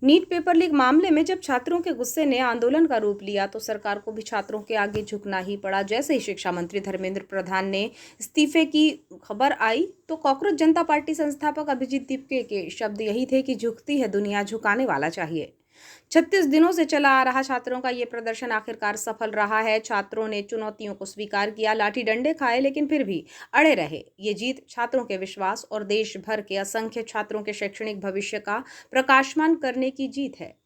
NEET paper leak मामले में जब छात्रों के गुस्से ने आंदोलन का रूप लिया तो सरकार को भी छात्रों के आगे झुकना ही पड़ा। जैसे ही शिक्षा मंत्री धर्मेंद्र प्रधान ने इस्तीफे की खबर आई तो कॉकरोच जनता पार्टी संस्थापक अभिजीत दीपके के शब्द यही थे कि झुकती है दुनिया, झुकाने वाला चाहिए। 36 दिनों से चला आ रहा छात्रों का ये प्रदर्शन आखिरकार सफल रहा है। छात्रों ने चुनौतियों को स्वीकार किया, लाठी डंडे खाए, लेकिन फिर भी अड़े रहे। ये जीत छात्रों के विश्वास और देश भर के असंख्य छात्रों के शैक्षणिक भविष्य का प्रकाशमान करने की जीत है।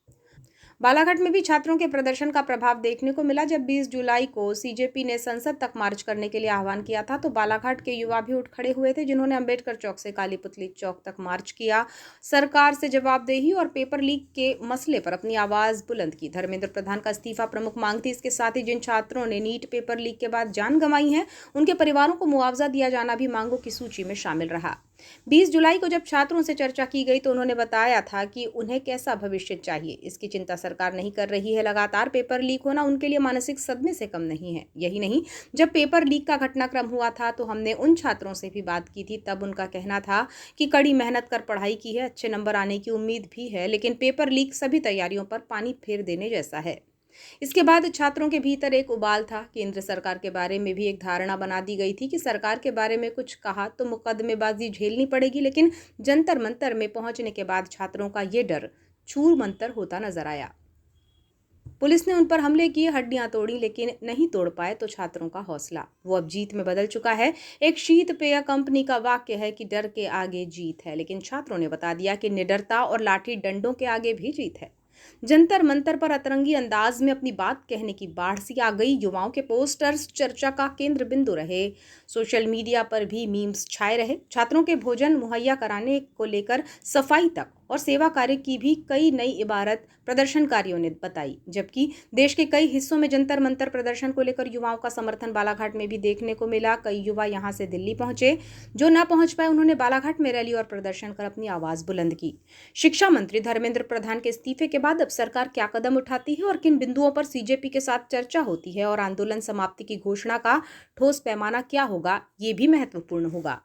बालाघाट में भी छात्रों के प्रदर्शन का प्रभाव देखने को मिला। जब 20 जुलाई को सीजेपी ने संसद तक मार्च करने के लिए आह्वान किया था तो बालाघाट के युवा भी उठ खड़े हुए थे, जिन्होंने अंबेडकर चौक से काली पुतली चौक तक मार्च किया। सरकार से जवाबदेही और पेपर लीक के मसले पर अपनी आवाज बुलंद की। धर्मेंद्र प्रधान का इस्तीफा प्रमुख मांग थी। इसके साथ ही जिन छात्रों ने नीट पेपर लीक के बाद जान गंवाई है, उनके परिवारों को मुआवजा दिया जाना भी मांगों की सूची में शामिल रहा। 20 जुलाई को जब छात्रों से चर्चा की गई तो उन्होंने बताया था कि उन्हें कैसा भविष्य चाहिए, इसकी चिंता सरकार नहीं कर रही है। लगातार पेपर लीक होना उनके लिए मानसिक सदमे से कम नहीं है। यही नहीं, जब पेपर लीक का घटनाक्रम हुआ था तो हमने उन छात्रों से भी बात की थी। तब उनका कहना था कि कड़ी मेहनत कर पढ़ाई की है, अच्छे नंबर आने की उम्मीद भी है, लेकिन पेपर लीक सभी तैयारियों पर पानी फेर देने जैसा है। इसके बाद छात्रों के भीतर एक उबाल था। केंद्र सरकार के बारे में भी एक धारणा बना दी गई थी कि सरकार के बारे में कुछ कहा तो मुकदमेबाजी झेलनी पड़ेगी, लेकिन जंतर मंतर में पहुंचने के बाद छात्रों का ये डर छूर मंतर होता नजर आया। पुलिस ने उन पर हमले किए, हड्डियां तोड़ी, लेकिन नहीं तोड़ पाए तो छात्रों का हौसला वो अब जीत में बदल चुका है। एक शीत पेय कंपनी का वाक्य है कि डर के आगे जीत है, लेकिन छात्रों ने बता दिया कि निडरता और लाठी डंडों के आगे भी जीत है। जंतर मंतर पर अतरंगी अंदाज में अपनी बात कहने की बाढ़ सी आ गई। युवाओं के पोस्टर्स चर्चा का केंद्र बिंदु रहे। सोशल मीडिया पर भी मीम्स छाए रहे। छात्रों के भोजन मुहैया कराने को लेकर सफाई तक और सेवा कार्य की भी कई नई इबारत प्रदर्शनकारियों ने बताई। जबकि देश के कई हिस्सों में जंतर मंतर प्रदर्शन को लेकर युवाओं का समर्थन बालाघाट में भी देखने को मिला। कई युवा यहां से दिल्ली पहुंचे, जो न पहुंच पाए उन्होंने बालाघाट में रैली और प्रदर्शन कर अपनी आवाज बुलंद की। शिक्षा मंत्री धर्मेंद्र प्रधान के इस्तीफे के बाद अब सरकार क्या कदम उठाती है और किन बिंदुओं पर सीजेपी के साथ चर्चा होती है और आंदोलन समाप्ति की घोषणा का ठोस पैमाना क्या होगा, ये भी महत्वपूर्ण होगा।